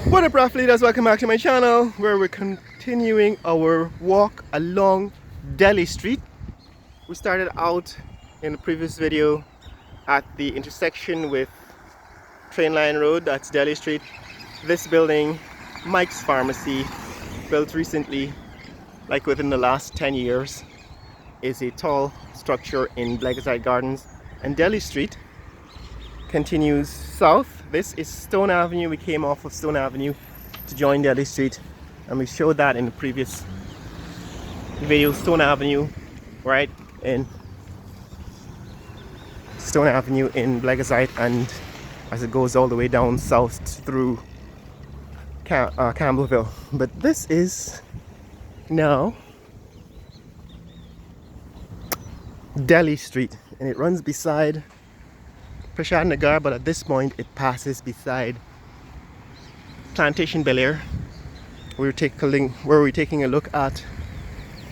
What up, Rough Leaders? Welcome back to my channel where we're continuing our walk along Delhi Street. We started out in the previous video at the intersection with Train Line Road, that's Delhi Street. This building, Mike's Pharmacy, built recently, like within the last 10 years, is a tall structure in Bel-Air Gardens. And Delhi Street continues south. This is Stone Avenue. We came off of Stone Avenue to join Delhi Street, and we showed that in the previous video. Stone Avenue, right in Stone Avenue in Bel-Air, and as it goes all the way down south through Campbellville. But this is now Delhi Street, and it runs beside Prashad Nagar, but at this point it passes beside Plantation Bel-Air. We're taking a look at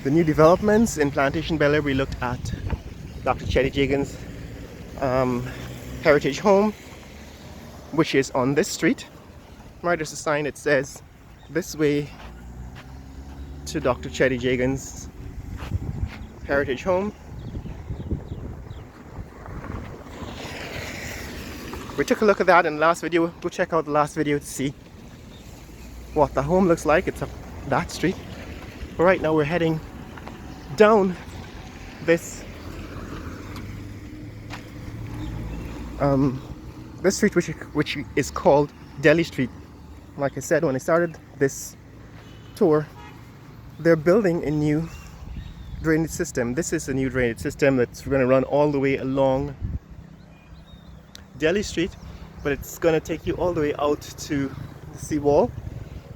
the new developments in Plantation Bel-Air. We looked at Dr. Chetty Jagan's heritage home, which is on this street. Right, there's a sign that says this way to Dr. Chetty Jagan's heritage home. We took a look at that in the last video. Go check out the last video to see what the home looks like. It's up that street. But right now we're heading down this street, which is called Delhi Street. Like I said, when I started this tour, they're building a new drainage system. This is a new drainage system that's going to run all the way along Delhi Street, but it's going to take you all the way out to the seawall.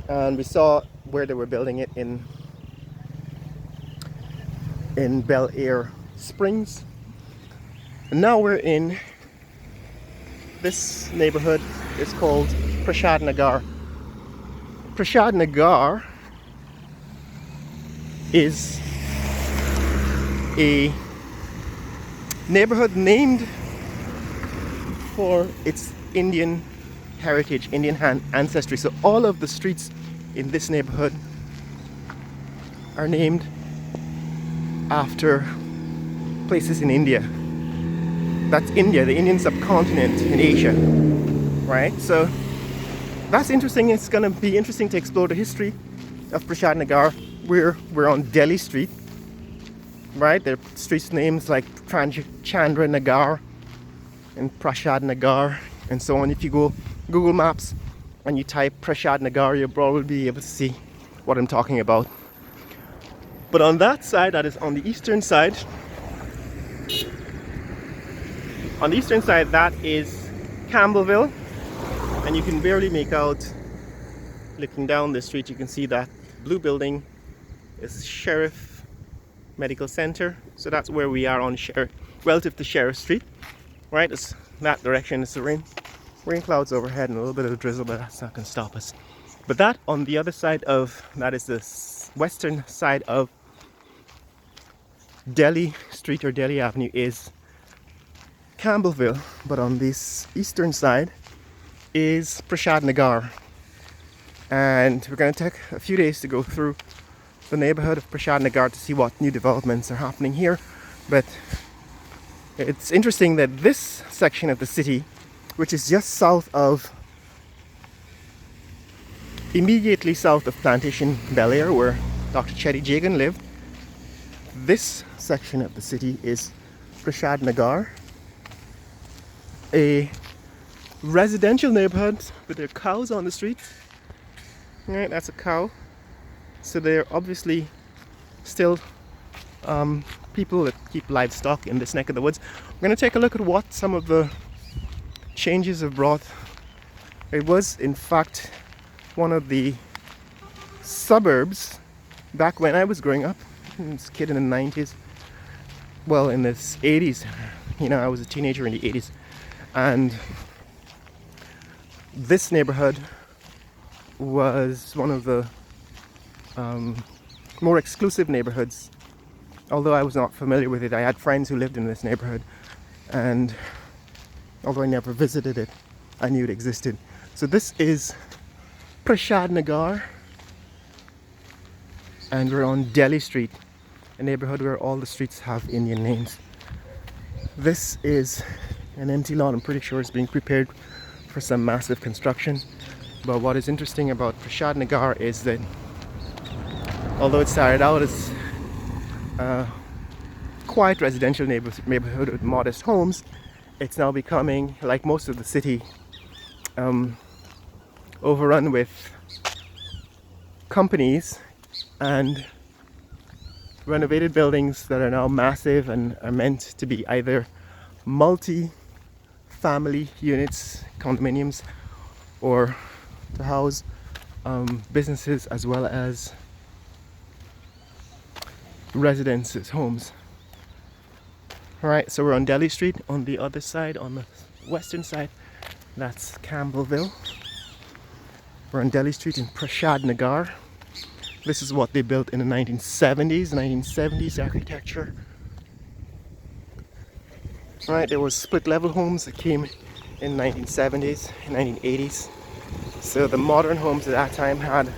And we saw where they were building it in Bel-Air Springs. And now we're in this neighborhood. It's called Prashad Nagar. Prashad Nagar is a neighborhood named for its Indian heritage, Indian ancestry. So all of the streets in this neighborhood are named after places in India. That's India, the Indian subcontinent in Asia, right? So that's interesting. It's going to be interesting to explore the history of Prashad Nagar. We're on Delhi Street, right? There are streets names like Chandra Nagar and Prashad Nagar and so on. If you go Google Maps and you type Prashad Nagar, you'll probably be able to see what I'm talking about. But on that side, that is on the eastern side, that is Campbellville, and you can barely make out, looking down the street, you can see that blue building is Sheriff Medical Center. So that's where we are on relative to Sheriff Street. Right, it's that direction. It's the rain clouds overhead and a little bit of a drizzle, but that's not going to stop us. But that on the other side of, that is the western side of Delhi Street or Delhi Avenue, is Campbellville. But on this eastern side is Prashad Nagar. And we're going to take a few days to go through the neighborhood of Prashad Nagar to see what new developments are happening here. But it's interesting that this section of the city, which is just immediately south of Plantation Bel-Air, where Dr. Chetty Jagan lived, this section of the city is Prashad Nagar, a residential neighborhood with their cows on the street. Right, that's a cow. So they're obviously still people that keep livestock in this neck of the woods. We're going to take a look at what some of the changes have brought. It was in fact one of the suburbs back when I was growing up. I was a kid in the 90s. Well, in the 80s. You know, I was a teenager in the 80s. And this neighborhood was one of the more exclusive neighborhoods. Although I was not familiar with it, I had friends who lived in this neighborhood, and although I never visited it, I knew it existed. So this is Prashad Nagar, and we're on Delhi Street, a neighborhood where all the streets have Indian names. This is an empty lot. I'm pretty sure it's being prepared for some massive construction. But what is interesting about Prashad Nagar is that although it started out as a quiet residential neighborhood with modest homes, it's now becoming, like most of the city, overrun with companies and renovated buildings that are now massive and are meant to be either multi-family units, condominiums, or to house businesses as well as residences, homes. Alright, so we're on Delhi Street. On the other side, on the western side, that's Campbellville. We're on Delhi Street in Prashad Nagar. This is what they built in the 1970s architecture. Alright, there were split level homes that came in 1970s, 1980s. So the modern homes at that time had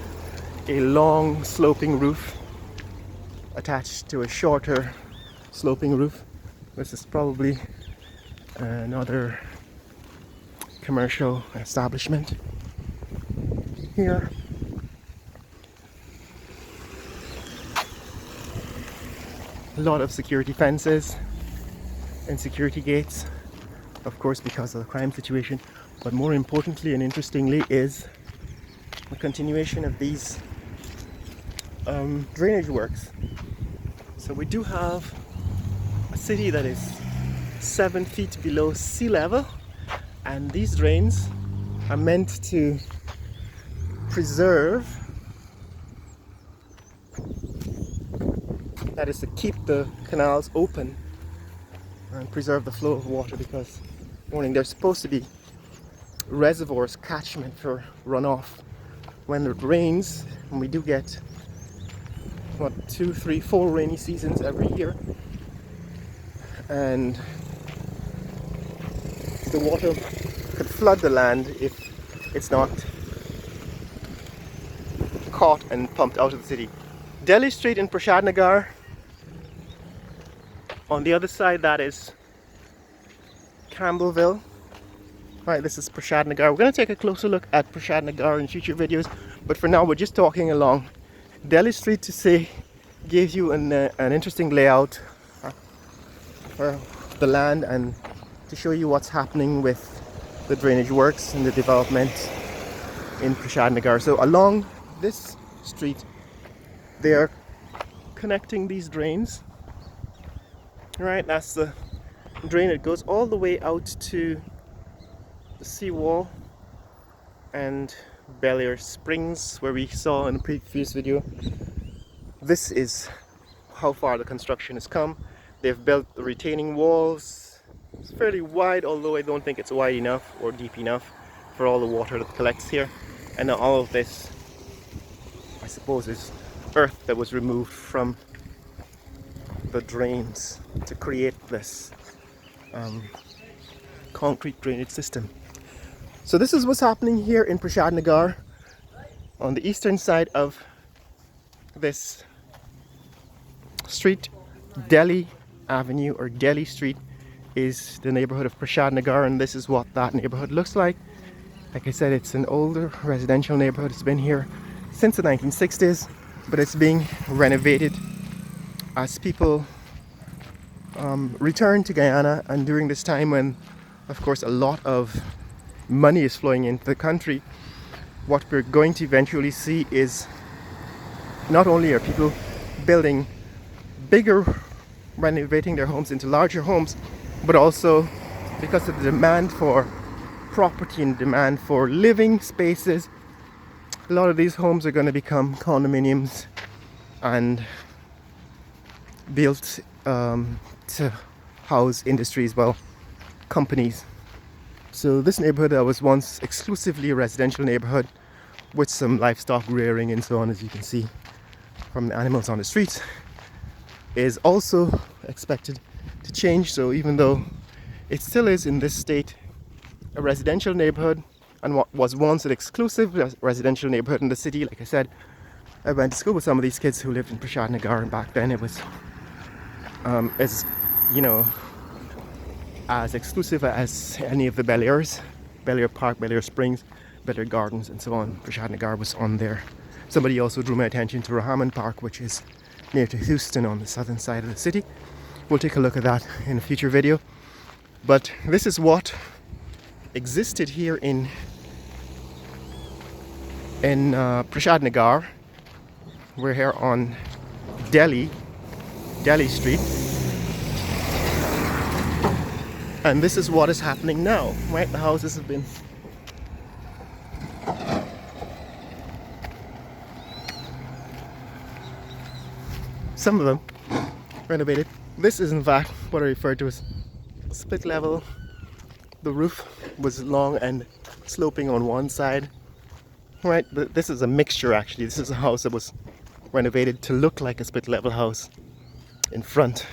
a long sloping roof attached to a shorter sloping roof. This is probably another commercial establishment here. A lot of security fences and security gates, of course, because of the crime situation. But more importantly and interestingly is the continuation of these drainage works. So we do have a city that is 7 feet below sea level, and these drains are meant to preserve, that is to keep the canals open and preserve the flow of water, because they're supposed to be reservoirs, catchment for runoff when it rains. And we do get 2, 3, 4 rainy seasons every year, and the water could flood the land if it's not caught and pumped out of the city. Delhi Street in Prashad Nagar. On the other side, that is Campbellville. Right, this is Prashad Nagar. We're going to take a closer look at Prashad Nagar in future videos, but for now we're just talking along Delhi Street to say gives you an interesting layout for the land and to show you what's happening with the drainage works and the development in Prashad Nagar. So along this street, they are connecting these drains. Right, that's the drain. It goes all the way out to the seawall and Bel-Air Springs, where we saw in the previous video. This is how far the construction has come. They've built the retaining walls. It's fairly wide, although I don't think it's wide enough or deep enough for all the water that collects here. And now all of this, I suppose, is earth that was removed from the drains to create this concrete drainage system. So this is what's happening here in Prashad Nagar. On the eastern side of this street, Delhi Avenue or Delhi Street, is the neighborhood of Prashad Nagar, and this is what that neighborhood looks like. Like I said, it's an older residential neighborhood. It's been here since the 1960s, but it's being renovated as people return to Guyana, and during this time when, of course, a lot of money is flowing into the country, what we're going to eventually see is not only are people building bigger, renovating their homes into larger homes, but also because of the demand for property and demand for living spaces, a lot of these homes are going to become condominiums and built to house industries, well, companies. So this neighborhood that was once exclusively a residential neighborhood with some livestock rearing and so on, as you can see from the animals on the streets, is also expected to change. So even though it still is in this state a residential neighborhood, and what was once an exclusive residential neighborhood in the city. Like I said, I went to school with some of these kids who lived in Prashad Nagar, and back then it was as, you know, as exclusive as any of the Bel-Airs, Bel-Air Park, Bel-Air Springs, Bel-Air Gardens and so on. Prashad Nagar was on there. Somebody also drew my attention to Rahman Park, which is near to Houston on the southern side of the city. We'll take a look at that in a future video. But this is what existed here in Prashad Nagar. We're here on Delhi Street. And this is what is happening now, right? The houses have been some of them renovated. This is in fact what I refer to as split level. The roof was long and sloping on one side, right? But this is a mixture actually. This is a house that was renovated to look like a split level house in front.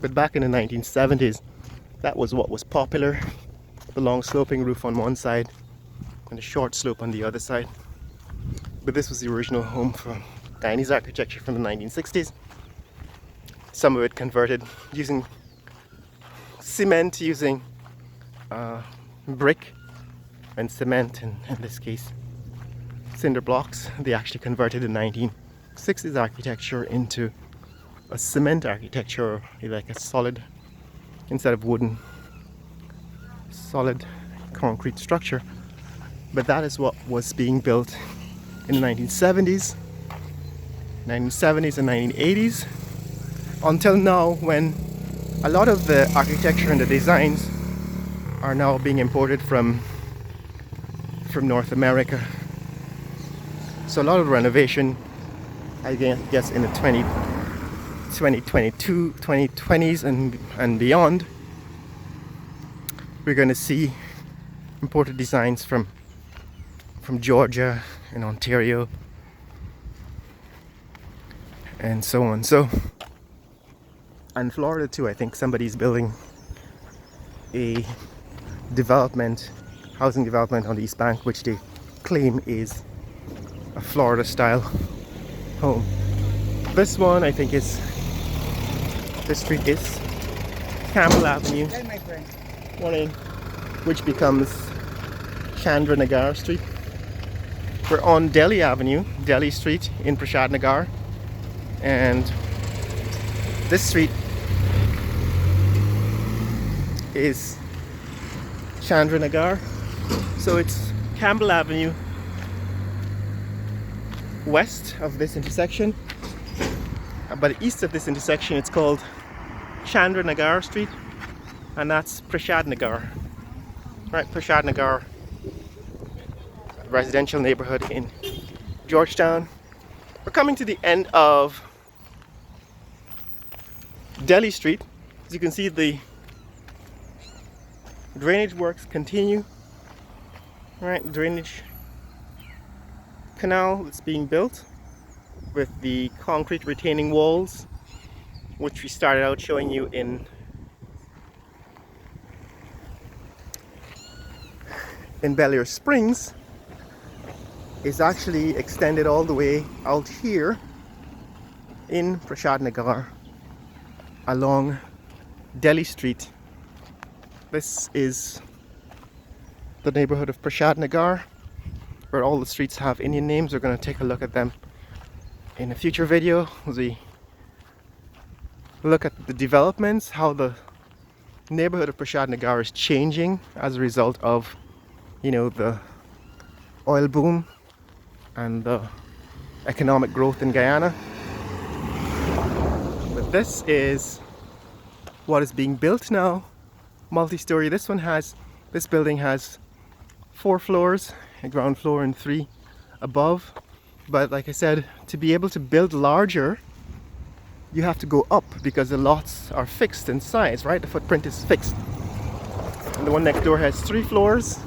But back in the 1970s, that was what was popular. The long sloping roof on one side and a short slope on the other side. But this was the original home for Guyanese architecture from the 1960s. Some of it converted using cement, using brick and cement, and in this case cinder blocks. They actually converted the 1960s architecture into a cement architecture, like a solid, instead of wooden, solid concrete structure. But that is what was being built in the 1970s and 1980s, until now, when a lot of the architecture and the designs are now being imported from North America. So a lot of the renovation, I guess in the 2020s and beyond, we're going to see imported designs from Georgia and Ontario and so on. So, and Florida too. I think somebody's building a housing development on the East Bank, which they claim is a Florida style home. This one, I think, this street is Campbell Avenue, which becomes Chandra Nagar Street. We're on Delhi Avenue, Delhi Street in Prashad Nagar, and this street is Chandra Nagar. So it's Campbell Avenue west of this intersection, but east of this intersection it's called Chandra Nagar Street, and that's Prashad Nagar, right? Prashad Nagar, residential neighborhood in Georgetown. We're coming to the end of Delhi Street. As you can see, the drainage works continue. Right, drainage canal that's being built with the concrete retaining walls, which we started out showing you in Bel-Air Springs, is actually extended all the way out here in Prashad Nagar along Delhi Street. This is the neighborhood of Prashad Nagar, where all the streets have Indian names. We're going to take a look at them in a future video as we look at the developments, how the neighborhood of Prashad Nagar is changing as a result of, you know, the oil boom and the economic growth in Guyana. But this is what is being built now, multi-story. This building has 4 floors, a ground floor and 3 above. But like I said, to be able to build larger, you have to go up because the lots are fixed in size, right? The footprint is fixed. And the one next door has 3 floors,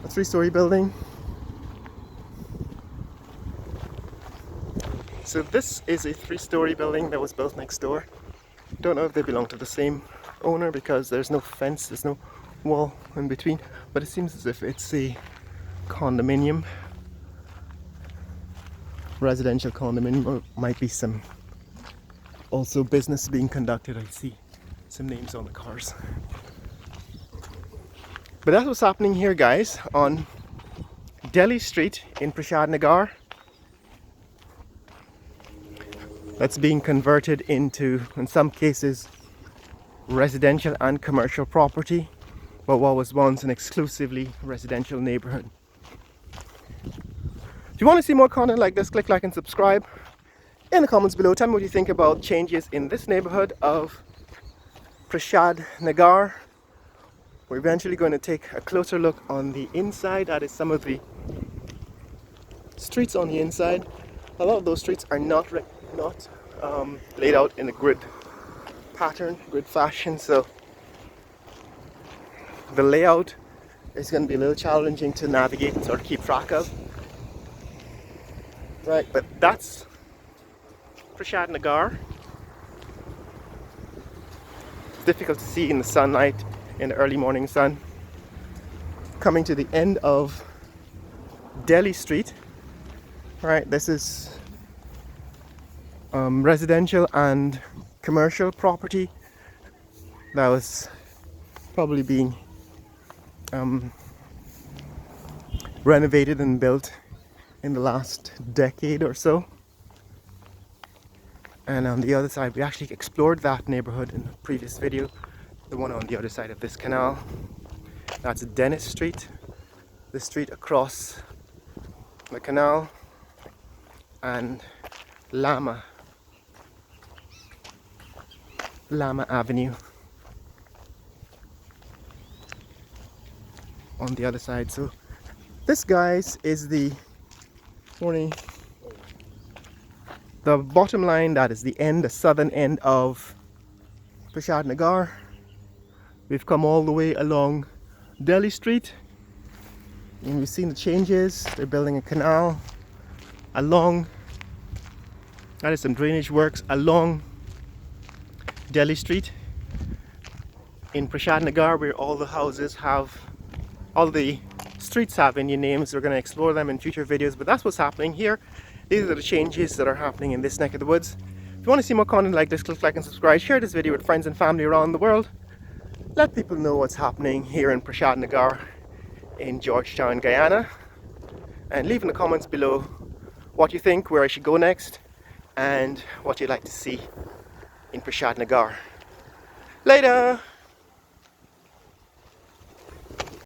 a 3-story building. So this is a 3-story building that was built next door. Don't know if they belong to the same owner because there's no fence, there's no wall in between, but it seems as if it's a condominium, residential condominium, or might be some also business being conducted. I see some names on the cars. But that's what's happening here, guys, on Delhi Street in Prashad Nagar. That's being converted into, in some cases, residential and commercial property, but what was once an exclusively residential neighborhood. If you want to see more content like this, click like and subscribe. In the comments below, tell me what you think about changes in this neighborhood of Prashad Nagar. We're eventually going to take a closer look on the inside. That is some of the streets on the inside. A lot of those streets are not laid out in a grid pattern, grid fashion, so the layout is going to be a little challenging to navigate and sort of keep track of. Right, but that's Prashad Nagar. It's difficult to see in the sunlight, in the early morning sun. Coming to the end of Delhi Street. Right, this is residential and commercial property that was probably being renovated and built in the last decade or so. And on the other side, we actually explored that neighborhood in a previous video, the one on the other side of this canal. That's Dennis Street, the street across the canal, and Lama Avenue on the other side. So this, guys, is the bottom line. That is the end, the southern end of Prashad Nagar. We've come all the way along Delhi Street, and we've seen the changes. They're building a canal along, that is some drainage works along Delhi Street in Prashad Nagar, where all the houses have, all the streets have Indian names. We're going to explore them in future videos, but that's what's happening here. These are the changes that are happening in this neck of the woods. If you want to see more content like this, click like and subscribe. Share this video with friends and family around the world. Let people know what's happening here in Prashad Nagar in Georgetown, Guyana. And leave in the comments below what you think, where I should go next, and what you'd like to see in Prashad Nagar. Later!